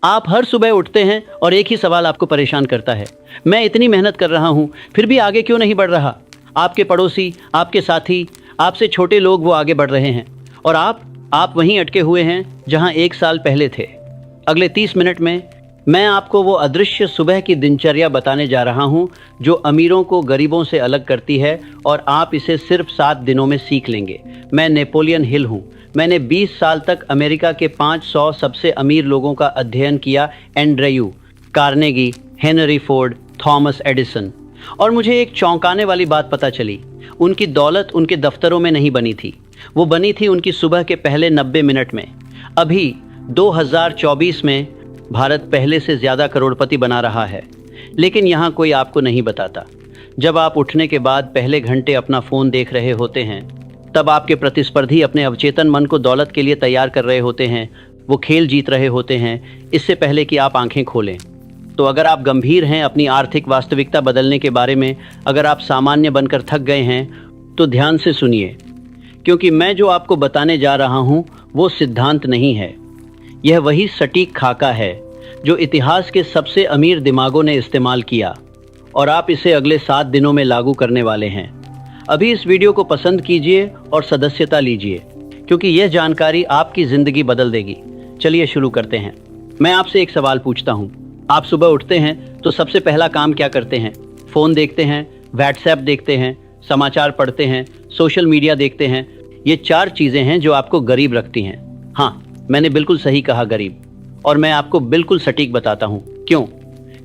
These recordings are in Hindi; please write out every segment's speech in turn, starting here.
आप हर सुबह उठते हैं और एक ही सवाल आपको परेशान करता है, मैं इतनी मेहनत कर रहा हूँ फिर भी आगे क्यों नहीं बढ़ रहा। आपके पड़ोसी, आपके साथी, आपसे छोटे लोग वो आगे बढ़ रहे हैं और आप वहीं अटके हुए हैं जहां 1 साल पहले थे। अगले 30 मिनट में मैं आपको वो अदृश्य सुबह की दिनचर्या बताने जा रहा हूं जो अमीरों को गरीबों से अलग करती है और आप इसे सिर्फ 7 दिनों में सीख लेंगे। मैं नेपोलियन हिल हूं। मैंने 20 साल तक अमेरिका के 500 सबसे अमीर लोगों का अध्ययन किया, Andrew, Carnegie, Henry Ford, Thomas Edison. और मुझे एक चौंकाने वाली बात पता चली, उनकी दौलत उनके दफ्तरों में नहीं बनी थी, वो बनी थी उनकी सुबह के पहले 90 मिनट में। अभी 2024 में भारत पहले से ज़्यादा करोड़पति बना रहा है, लेकिन यहाँ कोई आपको नहीं बताता। जब आप उठने के बाद पहले घंटे अपना फ़ोन देख रहे होते हैं, तब आपके प्रतिस्पर्धी अपने अवचेतन मन को दौलत के लिए तैयार कर रहे होते हैं, वो खेल जीत रहे होते हैं इससे पहले कि आप आंखें खोलें। तो अगर आप गंभीर हैं अपनी आर्थिक वास्तविकता बदलने के बारे में, अगर आप सामान्य बनकर थक गए हैं, तो ध्यान से सुनिए, क्योंकि मैं जो आपको बताने जा रहा हूँ वो सिद्धांत नहीं है। यह वही सटीक खाका है जो इतिहास के सबसे अमीर दिमागों ने इस्तेमाल किया और आप इसे अगले 7 दिनों में लागू करने वाले हैं। अभी इस वीडियो को पसंद कीजिए और सदस्यता लीजिए, क्योंकि यह जानकारी आपकी ज़िंदगी बदल देगी। चलिए शुरू करते हैं। मैं आपसे एक सवाल पूछता हूँ, आप सुबह उठते हैं तो सबसे पहला काम क्या करते हैं? फ़ोन देखते हैं, व्हाट्सएप देखते हैं, समाचार पढ़ते हैं, सोशल मीडिया देखते हैं। ये 4 चीज़ें हैं जो आपको गरीब रखती हैं। हाँ, मैंने बिल्कुल सही कहा, गरीब। और मैं आपको बिल्कुल सटीक बताता हूँ क्यों।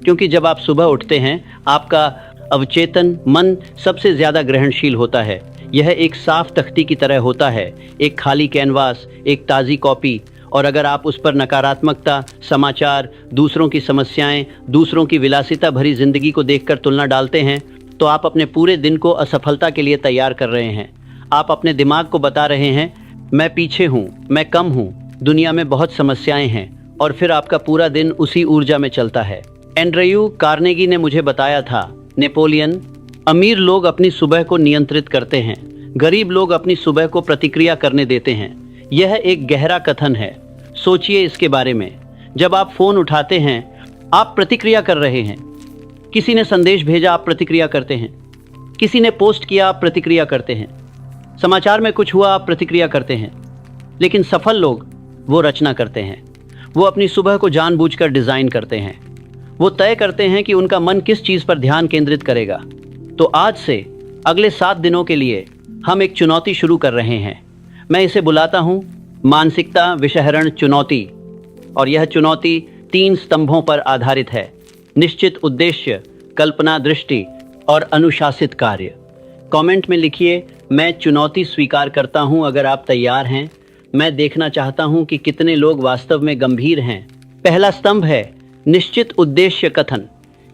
क्योंकि जब आप सुबह उठते हैं, आपका अवचेतन मन सबसे ज़्यादा ग्रहणशील होता है। यह एक साफ तख्ती की तरह होता है, एक खाली कैनवास, एक ताज़ी कॉपी। और अगर आप उस पर नकारात्मकता, समाचार, दूसरों की समस्याएं, दूसरों की विलासिता भरी जिंदगी को देखकर तुलना डालते हैं, तो आप अपने पूरे दिन को असफलता के लिए तैयार कर रहे हैं। आप अपने दिमाग को बता रहे हैं, मैं पीछे हूँ, मैं कम हूँ, दुनिया में बहुत समस्याएं हैं। और फिर आपका पूरा दिन उसी ऊर्जा में चलता है। एंड्रयू कार्नेगी ने मुझे बताया था, नेपोलियन, अमीर लोग अपनी सुबह को नियंत्रित करते हैं, गरीब लोग अपनी सुबह को प्रतिक्रिया करने देते हैं। यह एक गहरा कथन है। सोचिए इसके बारे में। जब आप फोन उठाते हैं, आप प्रतिक्रिया कर रहे हैं। किसी ने संदेश भेजा, आप प्रतिक्रिया करते हैं। किसी ने पोस्ट किया, आप प्रतिक्रिया करते हैं। समाचार में कुछ हुआ, आप प्रतिक्रिया करते हैं। लेकिन सफल लोग वो रचना करते हैं। वो अपनी सुबह को जानबूझकर डिजाइन करते हैं। वो तय करते हैं कि उनका मन किस चीज पर ध्यान केंद्रित करेगा। तो आज से अगले 7 दिनों के लिए हम एक चुनौती शुरू कर रहे हैं। मैं इसे बुलाता हूं मानसिकता विषहरण चुनौती। और यह चुनौती 3 स्तंभों पर आधारित है: निश्चित उद्देश्य, कल्पना दृष्टि और अनुशासित कार्य। कमेंट में लिखिए, मैं चुनौती स्वीकार करता हूं। अगर आप तैयार हैं, मैं देखना चाहता हूं कि कितने लोग वास्तव में गंभीर हैं। पहला स्तंभ है निश्चित उद्देश्य कथन।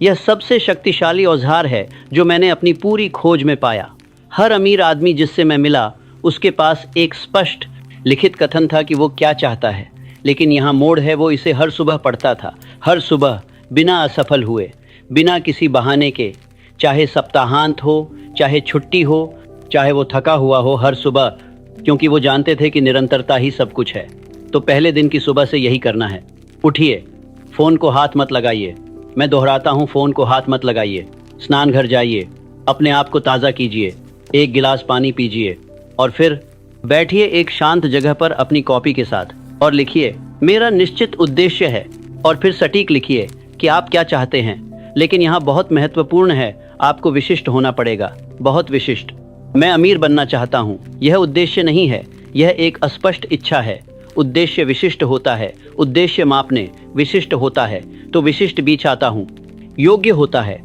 यह सबसे शक्तिशाली औजार है जो मैंने अपनी पूरी खोज में पाया। हर अमीर आदमी जिससे मैं मिला, उसके पास एक स्पष्ट लिखित कथन था कि वो क्या चाहता है। लेकिन यहाँ मोड़ है, वो इसे हर सुबह पढ़ता था, हर सुबह, बिना असफल हुए, बिना किसी बहाने के। चाहे सप्ताहांत हो, चाहे छुट्टी हो, चाहे वो थका हुआ हो, हर सुबह, क्योंकि वो जानते थे कि निरंतरता ही सब कुछ है। तो पहले दिन की सुबह से यही करना है। उठिए, फ़ोन को हाथ मत लगाइए। मैं दोहराता हूँ, फ़ोन को हाथ मत लगाइए। स्नान घर जाइए, अपने आप को ताज़ा कीजिए, 1 गिलास पानी पीजिए और फिर बैठिए एक शांत जगह पर अपनी कॉपी के साथ और लिखिए, मेरा निश्चित उद्देश्य है। और फिर सटीक लिखिए कि आप क्या चाहते हैं। लेकिन यहाँ बहुत महत्वपूर्ण है, आपको विशिष्ट होना पड़ेगा, बहुत विशिष्ट। मैं अमीर बनना चाहता हूँ, यह उद्देश्य नहीं है, यह एक अस्पष्ट इच्छा है। उद्देश्य विशिष्ट होता है, उद्देश्य मापने विशिष्ट होता है, तो विशिष्ट भी चाहता हूँ, योग्य होता है।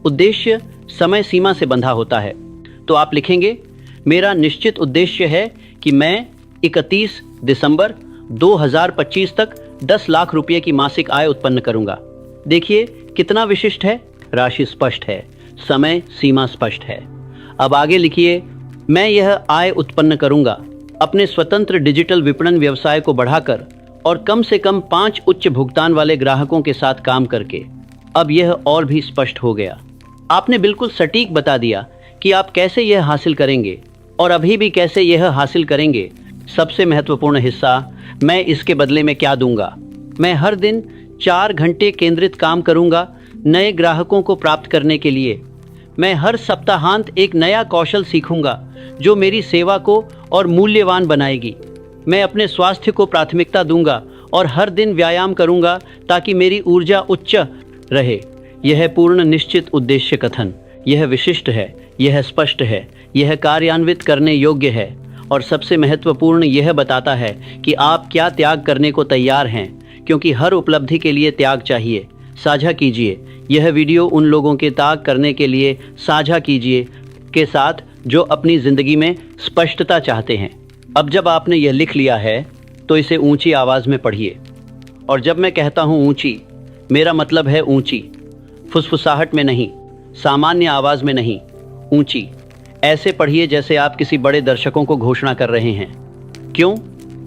उद्देश्य समय सीमा से बंधा होता है। तो आप लिखेंगे, मेरा निश्चित उद्देश्य है कि मैं 31 दिसंबर 2025 तक 10 लाख रुपये की मासिक आय उत्पन्न करूंगा। देखिए कितना विशिष्ट है, राशि स्पष्ट है, समय सीमा स्पष्ट है। अब आगे लिखिए, मैं यह आय उत्पन्न करूंगा अपने स्वतंत्र डिजिटल विपणन व्यवसाय को बढ़ाकर और कम से कम 5 उच्च भुगतान वाले ग्राहकों के साथ काम करके। अब यह और भी स्पष्ट हो गया। आपने बिल्कुल सटीक बता दिया कि आप कैसे यह हासिल करेंगे और अभी भी कैसे यह हासिल करेंगे। सबसे महत्वपूर्ण हिस्सा, मैं इसके बदले में क्या दूंगा। मैं हर दिन 4 घंटे केंद्रित काम करूंगा नए ग्राहकों को प्राप्त करने के लिए। मैं हर सप्ताहांत एक नया कौशल सीखूंगा जो मेरी सेवा को और मूल्यवान बनाएगी। मैं अपने स्वास्थ्य को प्राथमिकता दूंगा और हर दिन व्यायाम करूंगा ताकि मेरी ऊर्जा उच्च रहे। यह पूर्ण निश्चित उद्देश्य कथन, यह विशिष्ट है, यह स्पष्ट है, यह कार्यान्वित करने योग्य है और सबसे महत्वपूर्ण यह बताता है कि आप क्या त्याग करने को तैयार हैं, क्योंकि हर उपलब्धि के लिए त्याग चाहिए। साझा कीजिए यह वीडियो उन लोगों के त्याग करने के लिए साझा कीजिए के साथ जो अपनी ज़िंदगी में स्पष्टता चाहते हैं। अब जब आपने यह लिख लिया है तो इसे ऊंची आवाज़ में पढ़िए। और जब मैं कहता हूँ ऊंची, मेरा मतलब है ऊंची, फुसफुसाहट में नहीं, सामान्य आवाज़ में नहीं, ऊंची। ऐसे पढ़िए जैसे आप किसी बड़े दर्शकों को घोषणा कर रहे हैं। क्यों?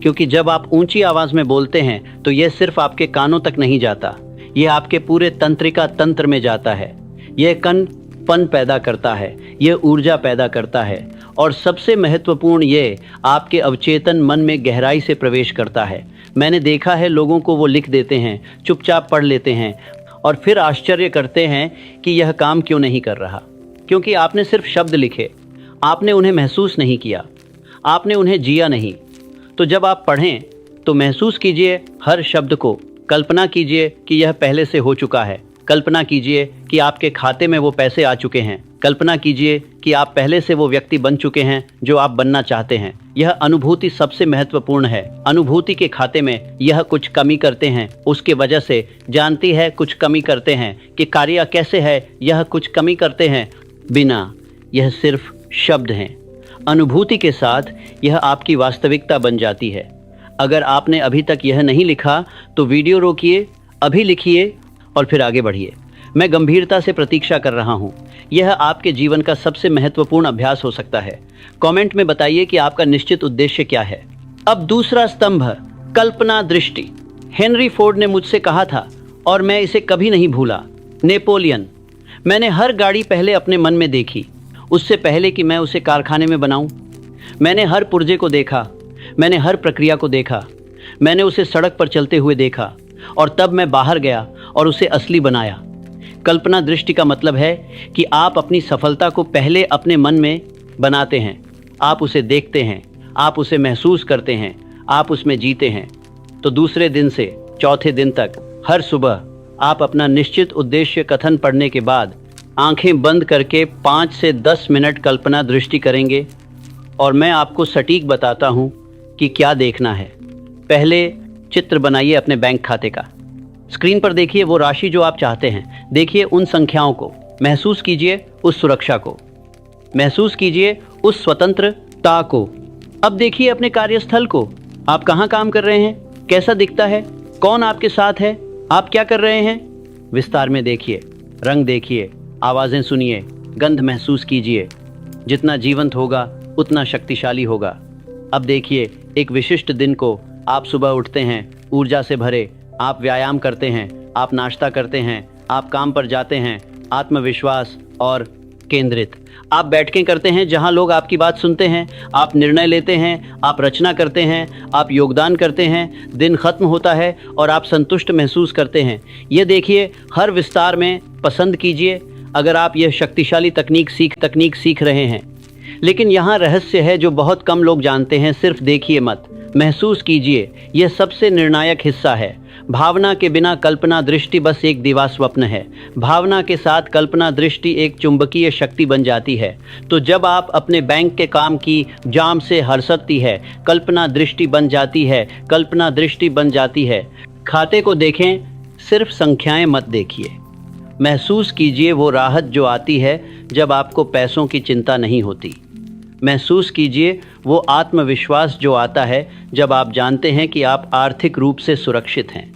क्योंकि जब आप ऊंची आवाज़ में बोलते हैं तो यह सिर्फ आपके कानों तक नहीं जाता, यह आपके पूरे तंत्रिका तंत्र में जाता है। यह कणपन पैदा करता है, यह ऊर्जा पैदा करता है और सबसे महत्वपूर्ण ये आपके अवचेतन मन में गहराई से प्रवेश करता है। मैंने देखा है लोगों को वो लिख देते हैं, चुपचाप पढ़ लेते हैं और फिर आश्चर्य करते हैं कि यह काम क्यों नहीं कर रहा। क्योंकि आपने सिर्फ शब्द लिखे, आपने उन्हें महसूस नहीं किया, आपने उन्हें जिया नहीं। तो जब आप पढ़ें तो महसूस कीजिए हर शब्द को, कल्पना कीजिए कि यह पहले से हो चुका है, कल्पना कीजिए कि आपके खाते में वो पैसे आ चुके हैं, कल्पना कीजिए कि आप पहले से वो व्यक्ति बन चुके हैं जो आप बनना चाहते हैं। यह अनुभूति सबसे महत्वपूर्ण है। अनुभूति के खाते में यह कुछ कमी करते हैं, उसके वजह से जानती है कुछ कमी करते हैं कि कार्य कैसे है, यह कुछ कमी करते हैं बिना, यह सिर्फ शब्द हैं। अनुभूति के साथ यह आपकी वास्तविकता बन जाती है। अगर आपने अभी तक यह नहीं लिखा तो वीडियो रोकिए, अभी लिखिए और फिर आगे बढ़िए। मैं गंभीरता से प्रतीक्षा कर रहा हूँ। यह आपके जीवन का सबसे महत्वपूर्ण अभ्यास हो सकता है। कमेंट में बताइए कि आपका निश्चित उद्देश्य क्या है। अब दूसरा स्तंभ, कल्पना दृष्टि। हेनरी फोर्ड ने मुझसे कहा था और मैं इसे कभी नहीं भूला। नेपोलियन। मैंने हर गाड़ी पहले अपने मन में देखी, उससे पहले कि मैं उसे कारखाने में बनाऊं। मैंने हर पुर्जे को देखा, मैंने हर प्रक्रिया को देखा, मैंने उसे सड़क पर चलते हुए देखा और तब मैं बाहर गया और उसे असली बनाया। कल्पना दृष्टि का मतलब है कि आप अपनी सफलता को पहले अपने मन में बनाते हैं, आप उसे देखते हैं, आप उसे महसूस करते हैं, आप उसमें जीते हैं। तो दूसरे दिन से चौथे दिन तक हर सुबह आप अपना निश्चित उद्देश्य कथन पढ़ने के बाद आंखें बंद करके 5 से 10 मिनट कल्पना दृष्टि करेंगे और मैं आपको सटीक बताता हूँ कि क्या देखना है। पहले चित्र बनाइए अपने बैंक खाते का। स्क्रीन पर देखिए वो राशि जो आप चाहते हैं, देखिए उन संख्याओं को, महसूस कीजिए उस सुरक्षा को, महसूस कीजिए उस स्वतंत्रता को। अब देखिए अपने कार्यस्थल को, आप कहाँ काम कर रहे हैं, कैसा दिखता है, कौन आपके साथ है, आप क्या कर रहे हैं। विस्तार में देखिए, रंग देखिए, आवाज़ें सुनिए, गंध महसूस कीजिए। जितना जीवंत होगा उतना शक्तिशाली होगा। अब देखिए एक विशिष्ट दिन को, आप सुबह उठते हैं ऊर्जा से भरे, आप व्यायाम करते हैं, आप नाश्ता करते हैं, आप काम पर जाते हैं, आत्मविश्वास और केंद्रित। आप बैठकें करते हैं जहां लोग आपकी बात सुनते हैं, आप निर्णय लेते हैं, आप रचना करते हैं, आप योगदान करते हैं। दिन खत्म होता है और आप संतुष्ट महसूस करते हैं। ये देखिए हर विस्तार में पसंद कीजिए अगर आप यह शक्तिशाली तकनीक सीख रहे हैं। लेकिन यहाँ रहस्य है जो बहुत कम लोग जानते हैं। सिर्फ देखिए मत, महसूस कीजिए। यह सबसे निर्णायक हिस्सा है। भावना के बिना कल्पना दृष्टि बस एक दिवा स्वप्न है। भावना के साथ कल्पना दृष्टि एक चुंबकीय शक्ति बन जाती है। तो जब आप अपने बैंक के काम की जाम से हरसकती है, कल्पना दृष्टि बन जाती है, कल्पना दृष्टि बन जाती है। खाते को देखें, सिर्फ संख्याएं मत देखिए। महसूस कीजिए वो राहत जो आती है जब आपको पैसों की चिंता नहीं होती। महसूस कीजिए वो आत्मविश्वास जो आता है जब आप जानते हैं कि आप आर्थिक रूप से सुरक्षित हैं।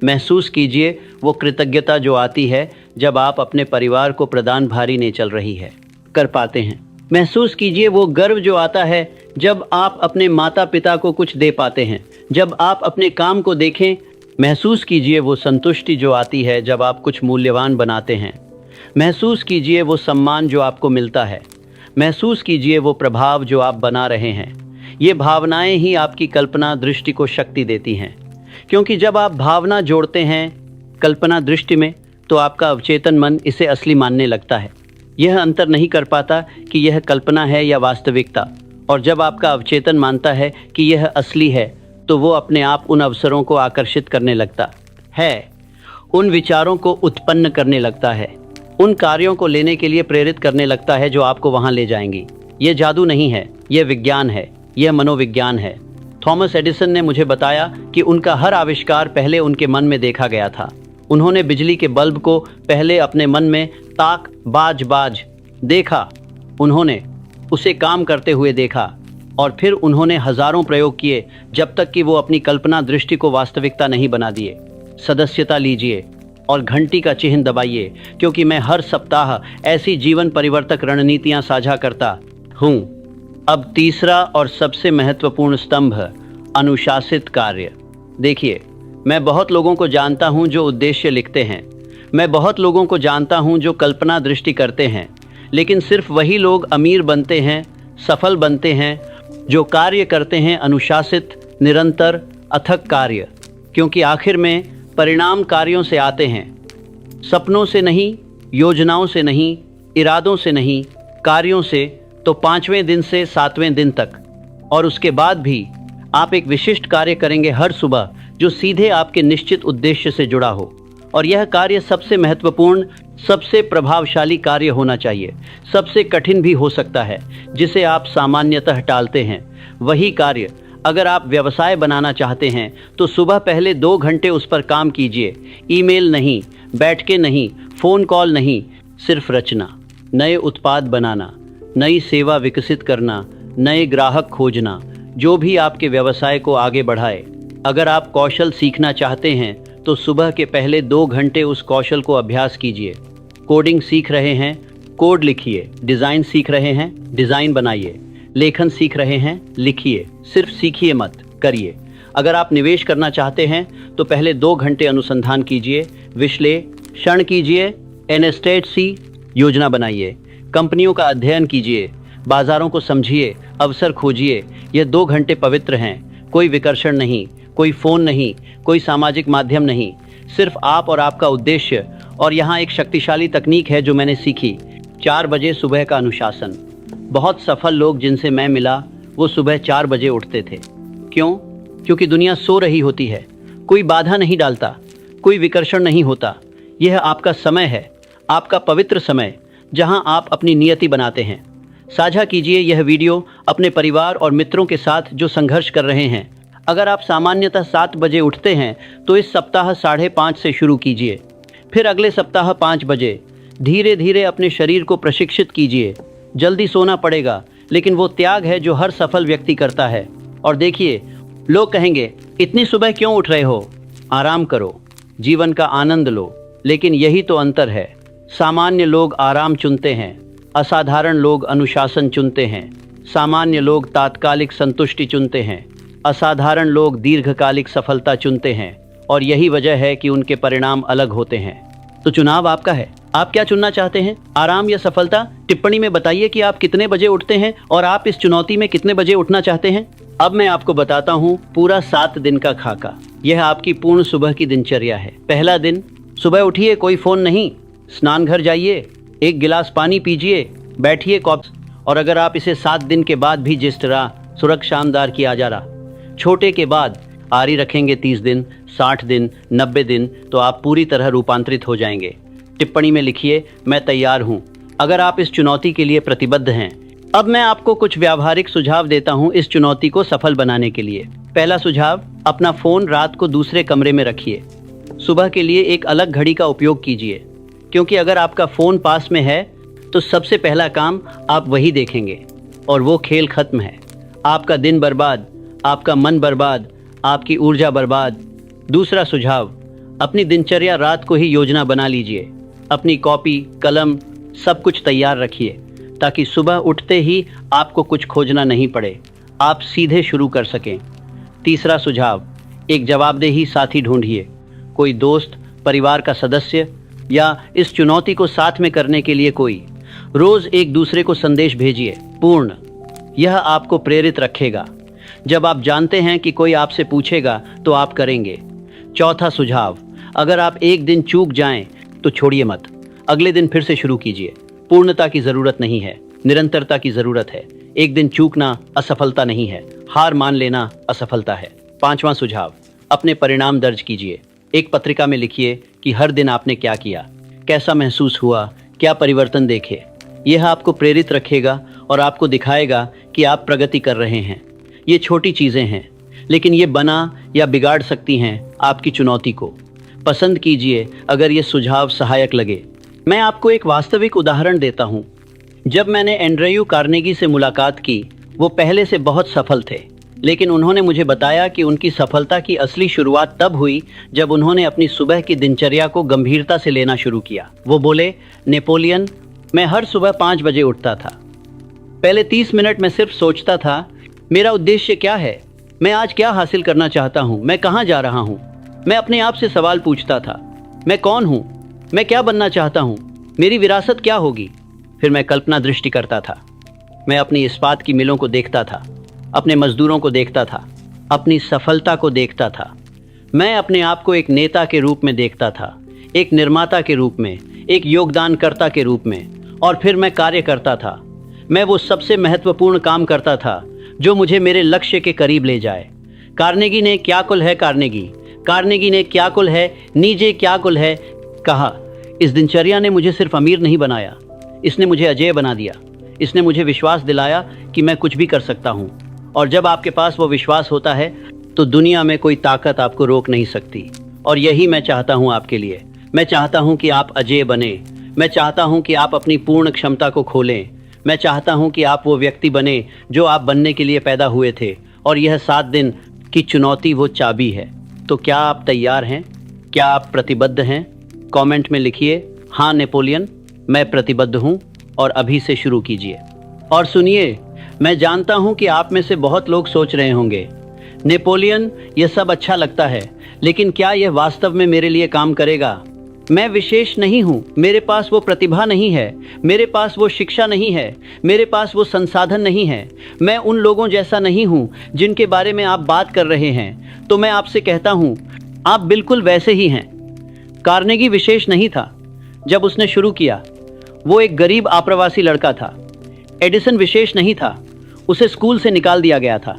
महसूस कीजिए वो कृतज्ञता जो आती है जब आप अपने परिवार को प्रदान भारी नहीं चल रही है कर पाते हैं। महसूस कीजिए वो गर्व जो आता है जब आप अपने माता पिता को कुछ दे पाते हैं, जब आप अपने काम को देखें। महसूस कीजिए वो संतुष्टि जो आती है जब आप कुछ मूल्यवान बनाते हैं। महसूस कीजिए वो सम्मान जो आपको मिलता है। महसूस कीजिए वो प्रभाव जो आप बना रहे हैं। ये भावनाएं ही आपकी कल्पना दृष्टि को शक्ति देती हैं, क्योंकि जब आप भावना जोड़ते हैं कल्पना दृष्टि में तो आपका अवचेतन मन इसे असली मानने लगता है। यह अंतर नहीं कर पाता कि यह कल्पना है या वास्तविकता, और जब आपका अवचेतन मानता है कि यह असली है तो वो अपने आप उन अवसरों को आकर्षित करने लगता है, उन विचारों को उत्पन्न करने लगता है, उन कार्यों को लेने के लिए प्रेरित करने लगता है जो आपको वहां ले जाएंगी। यह जादू नहीं है, यह विज्ञान है, यह मनोविज्ञान है। थॉमस एडिसन ने मुझे बताया कि उनका हर आविष्कार पहले उनके मन में देखा गया था। उन्होंने बिजली के बल्ब को पहले अपने मन में ताक बाज बाज देखा, उन्होंने उसे काम करते हुए देखा, और फिर उन्होंने हजारों प्रयोग किए जब तक कि वो अपनी कल्पना दृष्टि को वास्तविकता नहीं बना दिए। सदस्यता लीजिए और घंटी का चिन्ह दबाइए, क्योंकि मैं हर सप्ताह ऐसी जीवन परिवर्तक रणनीतियां साझा करता हूं। अब तीसरा और सबसे महत्वपूर्ण स्तंभ, अनुशासित कार्य। देखिए, मैं बहुत लोगों को जानता हूं जो उद्देश्य लिखते हैं, मैं बहुत लोगों को जानता हूं जो कल्पना दृष्टि करते हैं, लेकिन सिर्फ वही लोग अमीर बनते हैं, सफल बनते हैं, जो कार्य करते हैं अनुशासित, निरंतर, अथक कार्य। क्योंकि आखिर में परिणाम कार्यों से आते हैं, सपनों से नहीं, योजनाओं से नहीं, इरादों से नहीं, कार्यों से। तो 5वें दिन से 7वें दिन तक, और उसके बाद भी आप एक विशिष्ट कार्य करेंगे हर सुबह जो सीधे आपके निश्चित उद्देश्य से जुड़ा हो। और यह कार्य सबसे महत्वपूर्ण, सबसे प्रभावशाली कार्य होना चाहिए, सबसे कठिन भी हो सकता है, जिसे आप सामान्यतः टालते हैं। वही कार्य अगर आप व्यवसाय बनाना चाहते हैं तो सुबह पहले 2 घंटे उस पर काम कीजिए। ईमेल नहीं, बैठके नहीं, फ़ोन कॉल नहीं, सिर्फ रचना, नए उत्पाद बनाना, नई सेवा विकसित करना, नए ग्राहक खोजना, जो भी आपके व्यवसाय को आगे बढ़ाए। अगर आप कौशल सीखना चाहते हैं तो सुबह के पहले 2 घंटे उस कौशल को अभ्यास कीजिए। कोडिंग सीख रहे हैं, कोड लिखिए। डिज़ाइन सीख रहे हैं, डिज़ाइन बनाइए। लेखन सीख रहे हैं, लिखिए। सिर्फ सीखिए मत, करिए। अगर आप निवेश करना चाहते हैं तो पहले 2 घंटे अनुसंधान कीजिए, विश्लेषण कीजिए, एनएसटेसी योजना बनाइए, कंपनियों का अध्ययन कीजिए, बाजारों को समझिए, अवसर खोजिए। यह 2 घंटे पवित्र हैं, कोई विकर्षण नहीं, कोई फ़ोन नहीं, कोई सामाजिक माध्यम नहीं, सिर्फ आप और आपका उद्देश्य। और यहाँ एक शक्तिशाली तकनीक है जो मैंने सीखी, 4 बजे सुबह का अनुशासन। बहुत सफल लोग जिनसे मैं मिला वो सुबह 4 बजे उठते थे। क्यों? क्योंकि दुनिया सो रही होती है, कोई बाधा नहीं डालता, कोई विकर्षण नहीं होता। यह आपका समय है, आपका पवित्र समय, जहां आप अपनी नियति बनाते हैं। साझा कीजिए यह वीडियो अपने परिवार और मित्रों के साथ जो संघर्ष कर रहे हैं। अगर आप सामान्यतः 7 बजे उठते हैं तो इस सप्ताह 5:30 से शुरू कीजिए, फिर अगले सप्ताह 5 बजे। धीरे धीरे अपने शरीर को प्रशिक्षित कीजिए। जल्दी सोना पड़ेगा, लेकिन वो त्याग है जो हर सफल व्यक्ति करता है। और देखिए, लोग कहेंगे, इतनी सुबह क्यों उठ रहे हो? आराम करो, जीवन का आनंद लो। लेकिन यही तो अंतर है। सामान्य लोग आराम चुनते हैं, असाधारण लोग अनुशासन चुनते हैं। सामान्य लोग तात्कालिक संतुष्टि चुनते हैं, असाधारण लोग दीर्घकालिक सफलता चुनते हैं। और यही वजह है कि उनके परिणाम अलग होते हैं। तो चुनाव आपका है, आप क्या चुनना चाहते हैं, आराम या सफलता? टिप्पणी में बताइए कि आप कितने बजे उठते हैं और आप इस चुनौती में कितने बजे उठना चाहते हैं। अब मैं आपको बताता हूँ पूरा 7 दिन का खाका। यह आपकी पूर्ण सुबह की दिनचर्या है। पहला दिन, सुबह उठिए, कोई फ़ोन नहीं, स्नान घर जाइए, 1 गिलास पानी पीजिए, बैठिए कॉप। और अगर आप इसे 7 दिन के बाद भी जिस तरह सुरक्षा शानदार किया जा रहा, छोटे के बाद आरी रखेंगे 30 दिन, 60 दिन, 90 दिन, तो आप पूरी तरह रूपांतरित हो जाएंगे। टिप्पणी में लिखिए, मैं तैयार हूँ, अगर आप इस चुनौती के लिए प्रतिबद्ध हैं। अब मैं आपको कुछ व्यावहारिक सुझाव देता हूँ इस चुनौती को सफल बनाने के लिए। पहला सुझाव, अपना फ़ोन रात को दूसरे कमरे में रखिए। सुबह के लिए एक अलग घड़ी का उपयोग कीजिए, क्योंकि अगर आपका फ़ोन पास में है तो सबसे पहला काम आप वही देखेंगे और वो खेल खत्म है। आपका दिन बर्बाद, आपका मन बर्बाद, आपकी ऊर्जा बर्बाद। दूसरा सुझाव, अपनी दिनचर्या रात को ही योजना बना लीजिए। अपनी कॉपी, कलम, सब कुछ तैयार रखिए ताकि सुबह उठते ही आपको कुछ खोजना नहीं पड़े, आप सीधे शुरू कर सकें। तीसरा सुझाव, एक जवाबदेही साथी ढूंढिए, कोई दोस्त, परिवार का सदस्य, या इस चुनौती को साथ में करने के लिए कोई। रोज एक दूसरे को संदेश भेजिए, पूर्ण। यह आपको प्रेरित रखेगा। जब आप जानते हैं कि कोई आपसे पूछेगा तो आप करेंगे। चौथा सुझाव, अगर आप एक दिन चूक जाएं तो छोड़िए मत, अगले दिन फिर से शुरू कीजिए। पूर्णता की जरूरत नहीं है, निरंतरता की जरूरत है। एक दिन चूकना असफलता नहीं है, हार मान लेना असफलता है। 5वां सुझाव, अपने परिणाम दर्ज कीजिए। एक पत्रिका में लिखिए कि हर दिन आपने क्या किया, कैसा महसूस हुआ, क्या परिवर्तन देखे। यह आपको प्रेरित रखेगा और आपको दिखाएगा कि आप प्रगति कर रहे हैं। ये छोटी चीज़ें हैं, लेकिन ये बना या बिगाड़ सकती हैं आपकी चुनौती को। पसंद कीजिए अगर ये सुझाव सहायक लगे। मैं आपको एक वास्तविक उदाहरण देता हूँ। जब मैंने एंड्रयू कार्नेगी से मुलाकात की, वो पहले से बहुत सफल थे, लेकिन उन्होंने मुझे बताया कि उनकी सफलता की असली शुरुआत तब हुई जब उन्होंने अपनी सुबह की दिनचर्या को गंभीरता से लेना शुरू किया। वो बोले, नेपोलियन, मैं हर सुबह 5 बजे उठता था। पहले 30 मिनट में सिर्फ सोचता था, मेरा उद्देश्य क्या है, मैं आज क्या हासिल करना चाहता हूँ, मैं कहाँ जा रहा हूँ। मैं अपने आप से सवाल पूछता था, मैं कौन हूँ, मैं क्या बनना चाहता हूँ, मेरी विरासत क्या होगी। फिर मैं कल्पना दृष्टि करता था। मैं अपनी इस्पात की मिलों को देखता था, अपने मजदूरों को देखता था, अपनी सफलता को देखता था। मैं अपने आप को एक नेता के रूप में देखता था, एक निर्माता के रूप में, एक योगदानकर्ता के रूप में। और फिर मैं कार्य करता था। मैं वो सबसे महत्वपूर्ण काम करता था जो मुझे मेरे लक्ष्य के करीब ले जाए। कार्नेगी ने क्या कुल है कार्नेगी ने क्या कुल है, नीचे क्या कुल है कहा। इस दिनचर्या ने मुझे सिर्फ अमीर नहीं बनाया, इसने मुझे अजेय बना दिया। इसने मुझे विश्वास दिलाया कि मैं कुछ भी कर सकता हूँ। और जब आपके पास वो विश्वास होता है तो दुनिया में कोई ताकत आपको रोक नहीं सकती। और यही मैं चाहता हूँ आपके लिए। मैं चाहता हूँ कि आप अजेय बने। मैं चाहता हूँ कि आप अपनी पूर्ण क्षमता को खोलें। मैं चाहता हूँ कि आप वो व्यक्ति बने जो आप बनने के लिए पैदा हुए थे। और यह 7 दिन की चुनौती वो चाबी है। तो क्या आप तैयार हैं? क्या आप प्रतिबद्ध हैं? कमेंट में लिखिए, हाँ नेपोलियन, मैं प्रतिबद्ध हूँ, और अभी से शुरू कीजिए। और सुनिए, मैं जानता हूँ कि आप में से बहुत लोग सोच रहे होंगे, नेपोलियन, यह सब अच्छा लगता है, लेकिन क्या यह वास्तव में मेरे लिए काम करेगा? मैं विशेष नहीं हूँ, मेरे पास वो प्रतिभा नहीं है, मेरे पास वो शिक्षा नहीं है, मेरे पास वो संसाधन नहीं है, मैं उन लोगों जैसा नहीं हूँ जिनके बारे में आप बात कर रहे हैं। तो मैं आपसे कहता हूँ, आप बिल्कुल वैसे ही हैं। कार्नेगी विशेष नहीं था जब उसने शुरू किया। वो एक गरीब आप्रवासी लड़का था। एडिसन विशेष नहीं था, उसे स्कूल से निकाल दिया गया था।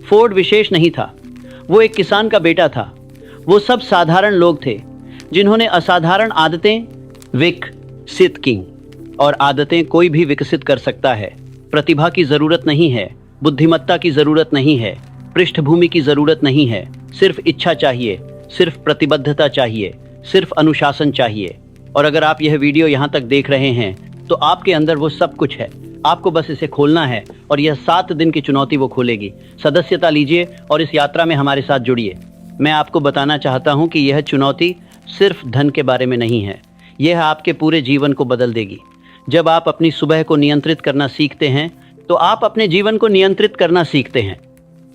फोर्ड विशेष नहीं था, वो एक किसान का बेटा था। वो सब साधारण लोग थे जिन्होंने असाधारण आदतें विकसित की। और आदतें कोई भी विकसित कर सकता है। प्रतिभा की जरूरत नहीं है, बुद्धिमत्ता की जरूरत नहीं है, पृष्ठभूमि की जरूरत नहीं है। सिर्फ इच्छा चाहिए, सिर्फ प्रतिबद्धता चाहिए, सिर्फ अनुशासन चाहिए। और अगर आप यह वीडियो यहाँ तक देख रहे हैं तो आपके अंदर वो सब कुछ है। आपको बस इसे खोलना है और यह 7 दिन की चुनौती वो खोलेगी। सदस्यता लीजिए और इस यात्रा में हमारे साथ जुड़िए। मैं आपको बताना चाहता हूँ कि यह चुनौती सिर्फ धन के बारे में नहीं है, यह आपके पूरे जीवन को बदल देगी। जब आप अपनी सुबह को नियंत्रित करना सीखते हैं तो आप अपने जीवन को नियंत्रित करना सीखते हैं।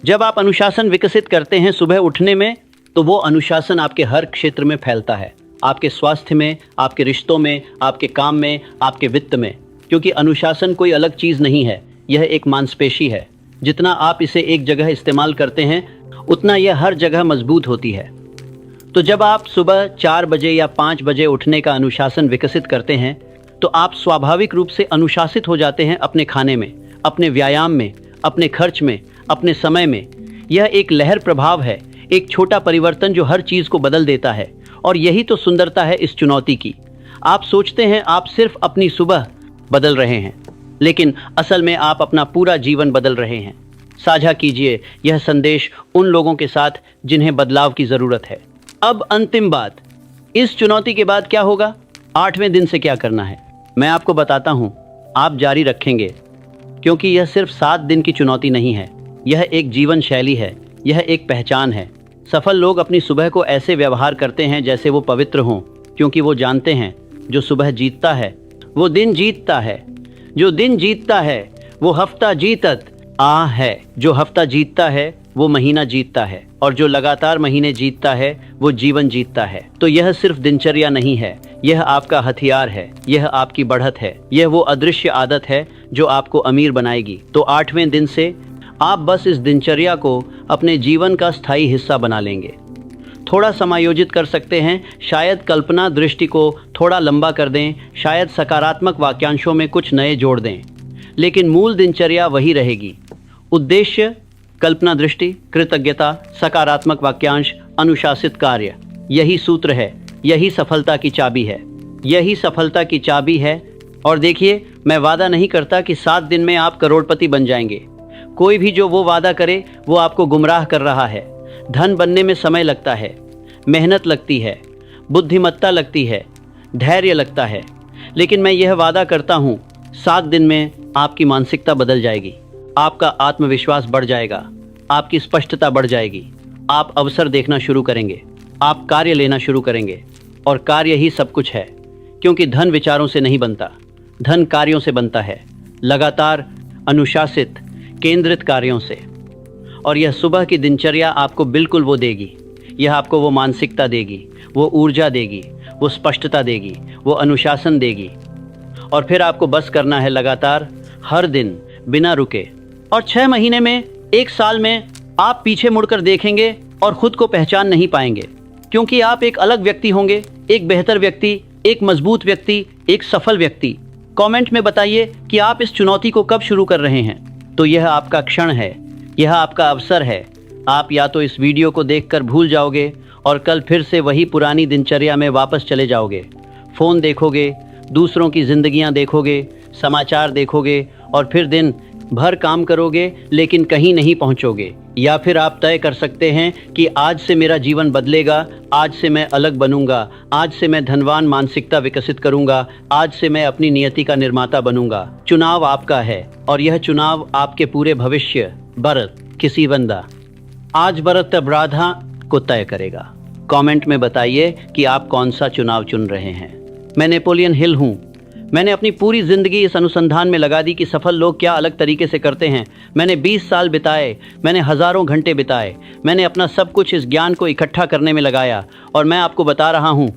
जब आप अनुशासन विकसित करते हैं सुबह उठने में, तो वो अनुशासन आपके हर क्षेत्र में फैलता है। आपके स्वास्थ्य में, आपके रिश्तों में, आपके काम में, आपके वित्त में। क्योंकि अनुशासन कोई अलग चीज़ नहीं है, यह एक मांसपेशी है। जितना आप इसे एक जगह इस्तेमाल करते हैं उतना यह हर जगह मजबूत होती है। तो जब आप सुबह 4 बजे या 5 बजे उठने का अनुशासन विकसित करते हैं तो आप स्वाभाविक रूप से अनुशासित हो जाते हैं अपने खाने में, अपने व्यायाम में, अपने खर्च में, अपने समय में। यह एक लहर प्रभाव है, एक छोटा परिवर्तन जो हर चीज़ को बदल देता है। और यही तो सुंदरता है इस चुनौती की। आप सोचते हैं आप सिर्फ अपनी सुबह बदल रहे हैं, लेकिन असल में आप अपना पूरा जीवन बदल रहे हैं। साझा कीजिए यह संदेश उन लोगों के साथ जिन्हें बदलाव की ज़रूरत है। अब अंतिम बात, इस चुनौती के बाद क्या होगा? 8वें दिन से क्या करना है मैं आपको बताता हूँ। आप जारी रखेंगे, क्योंकि यह सिर्फ 7 दिन की चुनौती नहीं है, यह एक जीवन शैली है, यह एक पहचान है। सफल लोग अपनी सुबह को ऐसे व्यवहार करते हैं जैसे वो पवित्र हों, क्योंकि वो जानते हैं जो सुबह जीतता है वो दिन जीतता है, जो दिन जीतता है वो हफ्ता जीतत है, जो हफ्ता जीतता है वो महीना जीतता है, और जो लगातार महीने जीतता है वो जीवन जीतता है। तो यह सिर्फ दिनचर्या नहीं है, यह आपका हथियार है, यह आपकी बढ़त है, यह वो अदृश्य आदत है जो आपको अमीर बनाएगी। तो 8वें दिन से आप बस इस दिनचर्या को अपने जीवन का स्थायी हिस्सा बना लेंगे। थोड़ा समायोजित कर सकते हैं, शायद कल्पना दृष्टि को थोड़ा लंबा कर दें, शायद सकारात्मक वाक्यांशों में कुछ नए जोड़ दें, लेकिन मूल दिनचर्या वही रहेगी। उद्देश्य, कल्पना दृष्टि, कृतज्ञता, सकारात्मक वाक्यांश, अनुशासित कार्य, यही सूत्र है, यही सफलता की चाबी है, यही सफलता की चाबी है। और देखिए, मैं वादा नहीं करता कि 7 दिन में आप करोड़पति बन जाएंगे। कोई भी जो वो वादा करे वो आपको गुमराह कर रहा है। धन बनने में समय लगता है, मेहनत लगती है, बुद्धिमत्ता लगती है, धैर्य लगता है, लेकिन मैं यह वादा करता हूँ 7 दिन में आपकी मानसिकता बदल जाएगी, आपका आत्मविश्वास बढ़ जाएगा, आपकी स्पष्टता बढ़ जाएगी, आप अवसर देखना शुरू करेंगे, आप कार्य लेना शुरू करेंगे। और कार्य ही सब कुछ है, क्योंकि धन विचारों से नहीं बनता, धन कार्यों से बनता है, लगातार अनुशासित केंद्रित कार्यों से। और यह सुबह की दिनचर्या आपको बिल्कुल वो देगी, यह आपको वो मानसिकता देगी, वो ऊर्जा देगी, वो स्पष्टता देगी, वो अनुशासन देगी। और फिर आपको बस करना है लगातार, हर दिन, बिना रुके। और 6 महीने में, 1 साल में आप पीछे मुड़कर देखेंगे और खुद को पहचान नहीं पाएंगे, क्योंकि आप एक अलग व्यक्ति होंगे, एक बेहतर व्यक्ति, एक मजबूत व्यक्ति, एक सफल व्यक्ति। कमेंट में बताइए कि आप इस चुनौती को कब शुरू कर रहे हैं। तो यह आपका क्षण है, यह आपका अवसर है। आप या तो इस वीडियो को देखकर भूल जाओगे और कल फिर से वही पुरानी दिनचर्या में वापस चले जाओगे। फ़ोन देखोगे, दूसरों की जिंदगियां देखोगे, समाचार देखोगे और फिर दिन भर काम करोगे लेकिन कहीं नहीं पहुंचोगे। या फिर आप तय कर सकते हैं कि आज से मेरा जीवन बदलेगा, आज से मैं अलग बनूंगा, आज से मैं धनवान मानसिकता विकसित करूंगा, आज से मैं अपनी नियति का निर्माता बनूंगा। चुनाव आपका है और यह चुनाव आपके पूरे भविष्य बरत किसी बंदा आज बरत राधा को तय करेगा। कमेंट में बताइए कि आप कौन सा चुनाव चुन रहे हैं। मैं नेपोलियन हिल हूँ। मैंने अपनी पूरी ज़िंदगी इस अनुसंधान में लगा दी कि सफल लोग क्या अलग तरीके से करते हैं। मैंने 20 साल बिताए, मैंने हज़ारों घंटे बिताए, मैंने अपना सब कुछ इस ज्ञान को इकट्ठा करने में लगाया और मैं आपको बता रहा हूँ,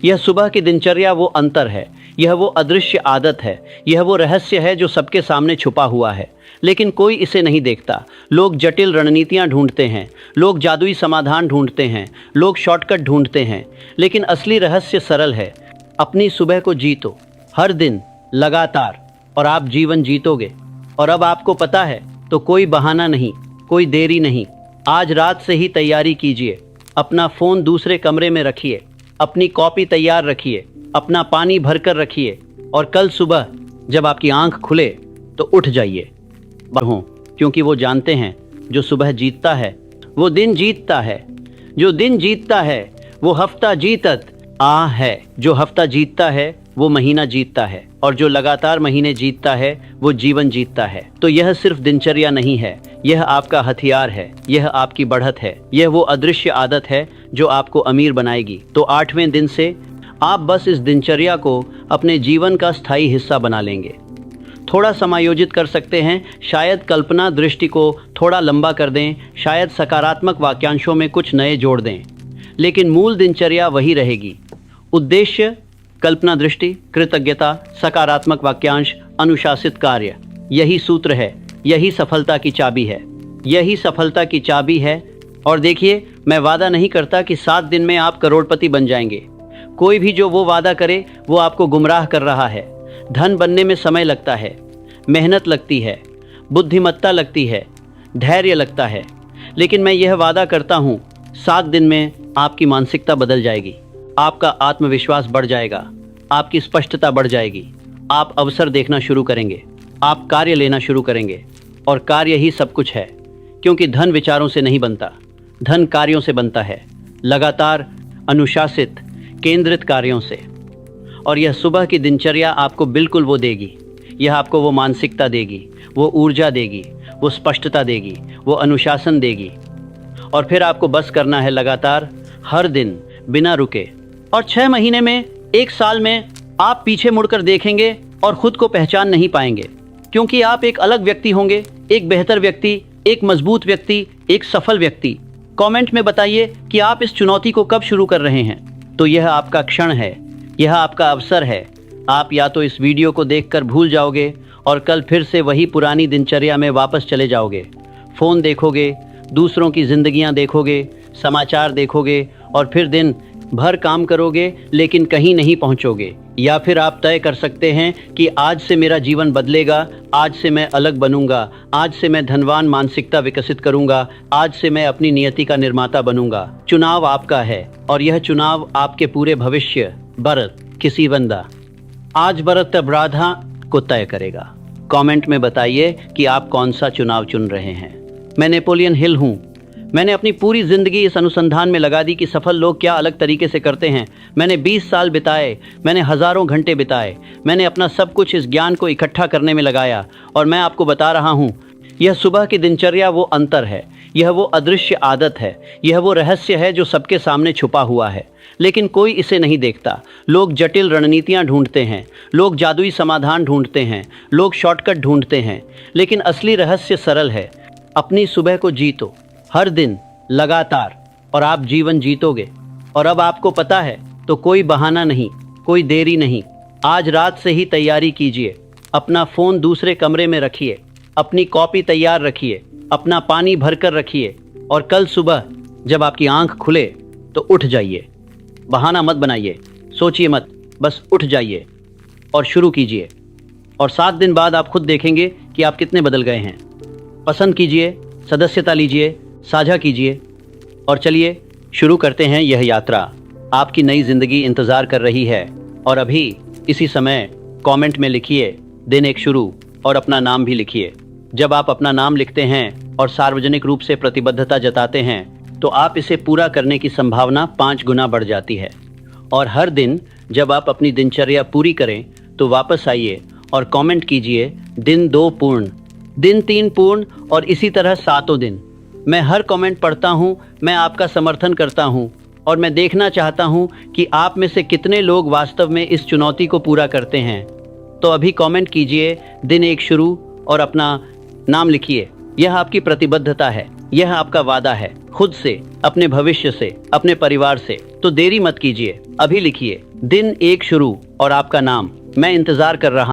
यह सुबह की दिनचर्या वो अंतर है, यह वो अदृश्य आदत है, यह वो रहस्य है जो सबके सामने छुपा हुआ है, लेकिन कोई इसे नहीं देखता। लोग जटिल रणनीतियाँ ढूंढते हैं, लोग जादुई समाधान ढूंढते हैं, लोग शॉर्टकट ढूंढते हैं, लेकिन असली रहस्य सरल है। अपनी सुबह को जीतो, हर दिन, लगातार, और आप जीवन जीतोगे। और अब आपको पता है तो कोई बहाना नहीं, कोई देरी नहीं। आज रात से ही तैयारी कीजिए। अपना फ़ोन दूसरे कमरे में रखिए, अपनी कॉपी तैयार रखिए, अपना पानी भरकर रखिए और कल सुबह जब आपकी आंख खुले तो उठ जाइए। बढ़ो, क्योंकि वो जानते हैं जो सुबह जीतता है वो दिन जीतता है, जो दिन जीतता है वो हफ्ता जीतत आ है, जो हफ्ता जीतता है वो महीना जीतता है और जो लगातार महीने जीतता है वो जीवन जीतता है। तो यह सिर्फ दिनचर्या नहीं है, यह आपका हथियार है, यह आपकी बढ़त है, यह वो अदृश्य आदत है जो आपको अमीर बनाएगी। तो 8वें दिन से आप बस इस दिनचर्या को अपने जीवन का स्थायी हिस्सा बना लेंगे। थोड़ा समायोजित कर सकते हैं, शायद कल्पना दृष्टि को थोड़ा लंबा कर दें, शायद सकारात्मक वाक्यांशों में कुछ नए जोड़ दें, लेकिन मूल दिनचर्या वही रहेगी। उद्देश्य, कल्पना दृष्टि, कृतज्ञता, सकारात्मक वाक्यांश, अनुशासित कार्य, यही सूत्र है, यही सफलता की चाबी है, यही सफलता की चाबी है। और देखिए, मैं वादा नहीं करता कि 7 दिन में आप करोड़पति बन जाएंगे। कोई भी जो वो वादा करे वो आपको गुमराह कर रहा है। धन बनने में समय लगता है, मेहनत लगती है, बुद्धिमत्ता लगती है, धैर्य लगता है, लेकिन मैं यह वादा करता हूँ 7 दिन में आपकी मानसिकता बदल जाएगी, आपका आत्मविश्वास बढ़ जाएगा, आपकी स्पष्टता बढ़ जाएगी, आप अवसर देखना शुरू करेंगे, आप कार्य लेना शुरू करेंगे। और कार्य ही सब कुछ है, क्योंकि धन विचारों से नहीं बनता, धन कार्यों से बनता है, लगातार अनुशासित केंद्रित कार्यों से। और यह सुबह की दिनचर्या आपको बिल्कुल वो देगी, यह आपको वो मानसिकता देगी, वो ऊर्जा देगी, वो स्पष्टता देगी, वो अनुशासन देगी। और फिर आपको बस करना है लगातार, हर दिन, बिना रुके। और 6 महीने में, 1 साल में आप पीछे मुड़कर देखेंगे और खुद को पहचान नहीं पाएंगे, क्योंकि आप एक अलग व्यक्ति होंगे, एक बेहतर व्यक्ति, एक मजबूत व्यक्ति, एक सफल व्यक्ति। कमेंट में बताइए कि आप इस चुनौती को कब शुरू कर रहे हैं। तो यह आपका क्षण है, यह आपका अवसर है। आप या तो इस वीडियो को देखकर भूल जाओगे और कल फिर से वही पुरानी दिनचर्या में वापस चले जाओगे। फ़ोन देखोगे, दूसरों की जिंदगियां देखोगे, समाचार देखोगे और फिर दिन भर काम करोगे लेकिन कहीं नहीं पहुंचोगे। या फिर आप तय कर सकते हैं कि आज से मेरा जीवन बदलेगा, आज से मैं अलग बनूंगा, आज से मैं धनवान मानसिकता विकसित करूंगा, आज से मैं अपनी नियति का निर्माता बनूंगा। चुनाव आपका है और यह चुनाव आपके पूरे भविष्य बरत किसी बंदा आज बरत अपराधा को तय करेगा। कमेंट में बताइए कि आप कौन सा चुनाव चुन रहे हैं। मैं नेपोलियन हिल हूँ। मैंने अपनी पूरी जिंदगी इस अनुसंधान में लगा दी कि सफल लोग क्या अलग तरीके से करते हैं। मैंने 20 साल बिताए, मैंने हजारों घंटे बिताए, मैंने अपना सब कुछ इस ज्ञान को इकट्ठा करने में लगाया और मैं आपको बता रहा हूँ, यह सुबह की दिनचर्या वो अंतर है, यह वो अदृश्य आदत है, यह वो रहस्य है जो सबके सामने छुपा हुआ है, लेकिन कोई इसे नहीं देखता। लोग जटिल रणनीतियाँ ढूंढते हैं, लोग जादुई समाधान ढूंढते हैं, लोग शॉर्टकट ढूंढते हैं, लेकिन असली रहस्य सरल है। अपनी सुबह को जीतो, हर दिन लगातार, और आप जीवन जीतोगे। और अब आपको पता है तो कोई बहाना नहीं, कोई देरी नहीं। आज रात से ही तैयारी कीजिए। अपना फ़ोन दूसरे कमरे में रखिए, अपनी कॉपी तैयार रखिए, अपना पानी भरकर रखिए और कल सुबह जब आपकी आंख खुले तो उठ जाइए। बहाना मत बनाइए, सोचिए मत, बस उठ जाइए और शुरू कीजिए। और 7 दिन बाद आप खुद देखेंगे कि आप कितने बदल गए हैं। पसंद कीजिए, सदस्यता लीजिए, साझा कीजिए और चलिए शुरू करते हैं यह यात्रा। आपकी नई जिंदगी इंतज़ार कर रही है। और अभी इसी समय कमेंट में लिखिए दिन एक शुरू और अपना नाम भी लिखिए। जब आप अपना नाम लिखते हैं और सार्वजनिक रूप से प्रतिबद्धता जताते हैं तो आप इसे पूरा करने की संभावना 5 गुना बढ़ जाती है। और हर दिन जब आप अपनी दिनचर्या पूरी करें तो वापस आइए और कमेंट कीजिए दिन 2 पूर्ण, दिन 3 पूर्ण और इसी तरह 7 दिन। मैं हर कमेंट पढ़ता हूँ, मैं आपका समर्थन करता हूँ और मैं देखना चाहता हूँ कि आप में से कितने लोग वास्तव में इस चुनौती को पूरा करते हैं। तो अभी कमेंट कीजिए दिन 1 शुरू और अपना नाम लिखिए। यह आपकी प्रतिबद्धता है, यह आपका वादा है, खुद से, अपने भविष्य से, अपने परिवार से। तो देरी मत कीजिए, अभी लिखिए दिन 1 शुरू और आपका नाम। मैं इंतजार कर रहा